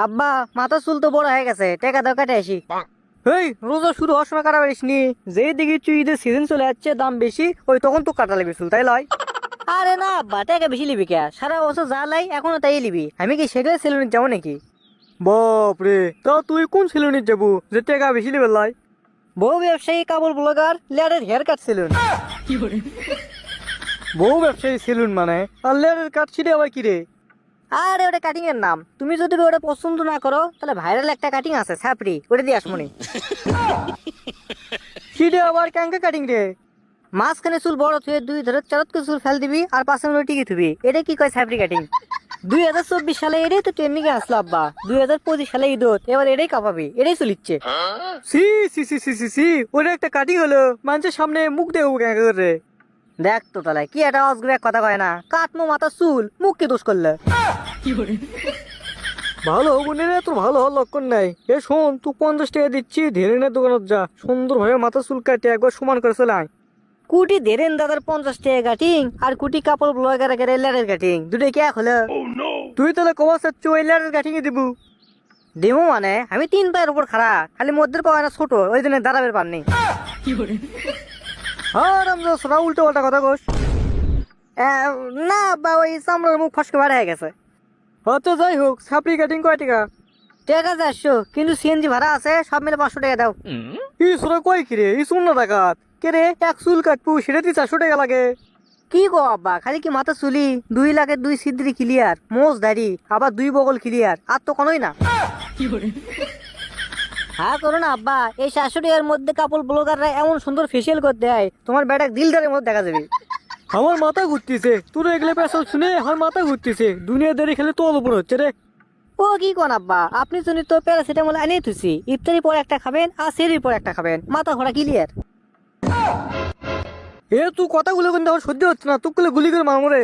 আব্বা মাথা চুল তো বড় হয়ে গেছে, টাকা দাও কাটে আসি। এই রোজা শুরু হওয়ার সময় কাটা পারিস নি, যেই দিকে তুই ঈদের সিজন চলে যাচ্ছে, দাম বেশি, ওই তখন তো কাটা লাগবে চুল, তাই লয়? আরে না আব্বা, টাকা বেশি লিবি কে? সারা বছর যা লাই এখনো তাই লিবি, আমি কি সেটাই সেলুনে যাবো নাকি? বাপরে, তা তুই কোন সেলুনে যাবো যে টাকা বেশি লিবে লাই? বউ ব্যবসায়ী, কাপড় ব্লগার, লেয়ারের হেয়ার কাট সেলুন। বউ ব্যবসায়ী সেলুন মানে আর লেয়ারের কাট ছিটে আবার কি রে? আরে ওটা কাটিং এর নাম, তুমি যদি ওটা পছন্দ না করো তাহলে ভাইরাল একটা কাটিং আছে ছাপড়ি, ওটা দিয়ে আসমনি। সেটা আবার ক্যাঙ্কা কাটিং রে? মাঝখানে চুল বড় থুয়ে দুই ধরে চারত করে চুল ফেল দিবি আর পাশে মনে টিকে থুবি, এটা কি কয় ছাপড়ি কাটিং? 2024 সালে এটাই তো ট্রেন্ডিং এ আসলো আব্বা, 2025 সালে ঈদত এবার এটাই কাঁপাবি, এটাই চলিচ্ছে। সি সি সি সি সি সি, ওটা একটা কাটিং হলো, মানুষের সামনে মুখ দেবো ক্যাঙ্কা করে? দেখ তো তাহলে কি একটা অজগবে এক কথা কয় না, কাটমো মাথা চুল, মুখ কে দোষ করলে? ভালো বোনের তোর ভালো হওয়ার লক্ষণ নাই। এ শোন, তুই 50 টাকা দিচ্ছি, ধেরেনের দোকানত যা, সুন্দরভাবে মাথা চুল কাটে একবার সমান করে চলে আয়। কুটি ধেরেন দাদার 50 টাকা কাটিং আর কুটি কাপড় ব্লগার লেয়ারের কাটিং, দুটোই কে হলো? তুই তাহলে কবা চাচ্ছ ওই লেয়ারের কাটিং এ দিবু? দেবো মানে আমি 3 পায়ের উপর খাড়া, খালি মধ্যের পাওয়া না ছোট, ওই জন্য দাঁড়াবের পার নেই। আর আমরা উল্টো পাল্টা কথা কোস। না বা ওই চামড়ার মুখ ফসকে বার হয়ে গেছে। আচ্ছা যাই হোক, ছাপড়ি কাটিং কয় টাকা? টাকা 400, কিন্তু সিএনজি ভাড়া আছে, সব মিলে 500 টাকা দাও। ইসরা কয় কি রে, ই শূন্য টাকাত কে রে? এক চুল কাটবো সেটাতে 400 টাকা লাগে? কি গো আব্বা, খালি কি মাথা চুলি? 2 লাখের 2 সিদ্রি ক্লিয়ার, মোজ দাড়ি, আবার 2 বগল ক্লিয়ার, আর তো কোনোই না। হ্যাঁ করো না আব্বা, এই 400 টাকার মধ্যে কাপড় ব্লগাররা এমন সুন্দর ফেসিয়াল করে দেয়, তোমার বেটা দিলদারের মধ্যে দেখা যাবে। আমার মাথা ঘুরতেছে, তোর এগুলো পেশাল শুনে আমার মাথা ঘুরতেছে, দুনিয়াদারি খেলে তোর উপর হচ্ছে রে। ও কি কোন আব্বা, আপনি শুনি তো প্যারাসিটামল আনিয়ে তুছি, ইফতারি পর একটা খাবেন আর সেরির পর একটা খাবেন, মাথা ঘোরা ক্লিয়ার। এ তুই কথাগুলো কিন্তু আমার সহ্য হচ্ছে না, তুকলে গুলি করে মামরে।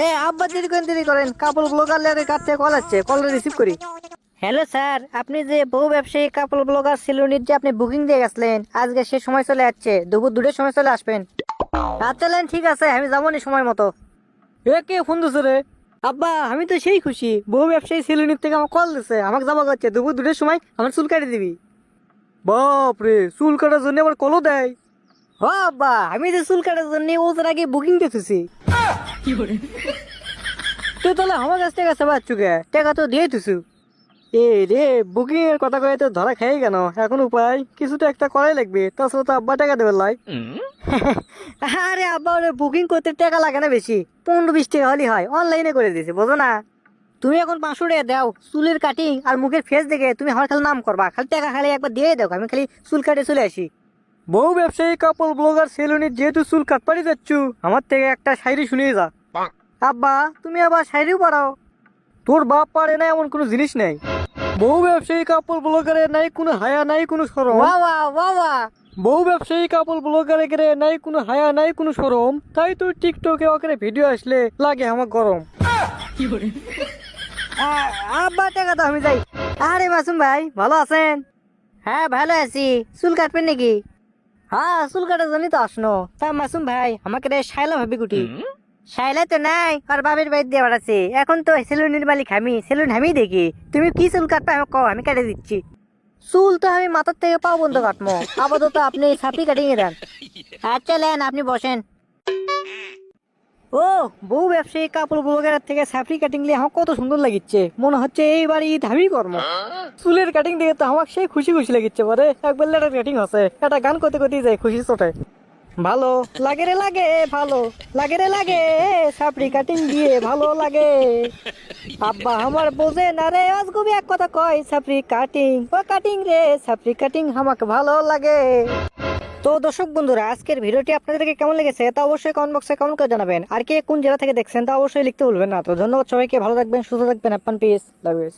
এ আব্বা দেরি করেন, কাপড় ব্লগার লেয়ারের কাছ থেকে কল আসছে, কলটা রিসিভ করি। হ্যালো স্যার, আপনি যে বহু ব্যবসায়ী কাপড় ব্লগার সেলুনের যে আপনি বুকিং দিয়ে গেছিলেন, আজকে সে সময় চলে যাচ্ছে, দুপুর 2টার সময় চলে আসবেন। আচ্ছা ঠিক আছে, আমি যাবো নি সময় মতো। এ কে ফোন দিছে রে? আব্বা আমি তো সেই খুশি, বহু ব্যবসায়ী সেলুনের থেকে আমার কল দিছে, আমাকে যাবো করছে, দুপুর 2টার সময় আমার চুল কাটে দিবি। বাপ রে, চুল কাটার জন্য আবার কলও দেয়? হ আব্বা, আমি যে চুল কাটার জন্য ওদের আগে বুকিং দিতেছি। তুই তাহলে আমার কাছ থেকে পাচ্ছু কে? টাকা তো দিয়ে দিছু। এ রে, বুকিং এর কথা কয়ে তো ধরা খাই কেন? এখন উপায় কিছু তো একটা করাই লাগবে, তাছাড়া তো আব্বা টাকা দেবে লাই। আরে আব্বা, ওরে বুকিং করতে টাকা লাগে না বেশি, 15-20 টাকা হলেই হয়, অনলাইনে করে দিয়েছে, বোঝো না? তুমি এখন 500 টাকা দাও, চুলের কাটিং আর মুখের ফেস দেখে তুমি আমার খালি নাম করবা, খালি টাকা খালি একবার দিয়ে দাও, আমি খালি চুল কাটে চলে আসি। বহু ব্যবসায়ী কাপড় ব্লগার সেলুনের যেহেতু চুল কাটপাড়ি যাচ্ছু, আমার থেকে একটা শায়রি শুনিয়ে যা। আব্বা তুমি আবার শায়রিও পারাও? তোর বাপ পারে না এমন কোনো জিনিস নেই। বহু ব্যবসায়ী কাপড় ব্লগারের নাই কোনো হায়া, নাই কোনো শরম। বহু ব্যবসায়ী কাপড় ব্লগারে নাই কোনো হায়া, নাই কোনো শরম, তাই তুই টিকটকে ওখানে ভিডিও আসলে লাগে আমার গরম। আব্বা টাকা তো আমি যাই। আরে মাসুম ভাই ভালো আছেন? হ্যাঁ ভালো আছি, চুল কাটবেন নাকি? হ্যাঁ চুল কাটার জন্যই তো আসনো। তা মাসুম ভাই আমাকে রে শায়লা ভাবি কুটি? শায়লা তো নাই, আর বাবের বাইর দিয়ে বাড়াচ্ছে, এখন তো সেলুনের মালিক আমি, সেলুন আমি দেখি, তুমি কি চুল কাটবে আমাকে কও, আমি কেটে দিচ্ছি। চুল তো আমি মাথার থেকে পাও বন্ধ কাটবো, আপাতত আপনি ছাপড়ি কাটিং এ দেন। আচ্ছা লেন, আপনি বসেন। ও, বহু ব্যবসায়ী কাপড় ব্লগারের থেকে ছাপড়ি কাটিং নিয়ে আমার কত সুন্দর লাগিচ্ছে, মনে হচ্ছে এইবার ঈদ আমি কর্ম। চুলের কাটিং দেখে তো আমার সেই খুশি খুশি লাগিচ্ছে, পরে একবার লেটার কাটিং আছে, একটা গান করতে করতেই যায় খুশি চোটে। ভালো লাগে রে লাগে, ভালো লাগে রে লাগে, ছাপড়ি কাটিং দিয়ে ভালো লাগে। আব্বা আমার বোঝে না রে, আজগুবি এক কথা কয়, ছাপড়ি কাটিং ও কাটিং রে, ছাপড়ি কাটিং আমাকে ভালো লাগে। তো দর্শক বন্ধুরা, আজকের ভিডিওটি আপনাদেরকে কেমন লেগেছে তা অবশ্যই কমেন্ট বক্সে কমেন্ট করে জানাবেন, আর কে কোন জেলা থেকে দেখছেন তা অবশ্যই লিখতে ভুলবেন না। তো ধন্যবাদ সবাইকে, ভালো থাকবেন, সুস্থ থাকবেন, আপনার পিস, লাভ ইউ।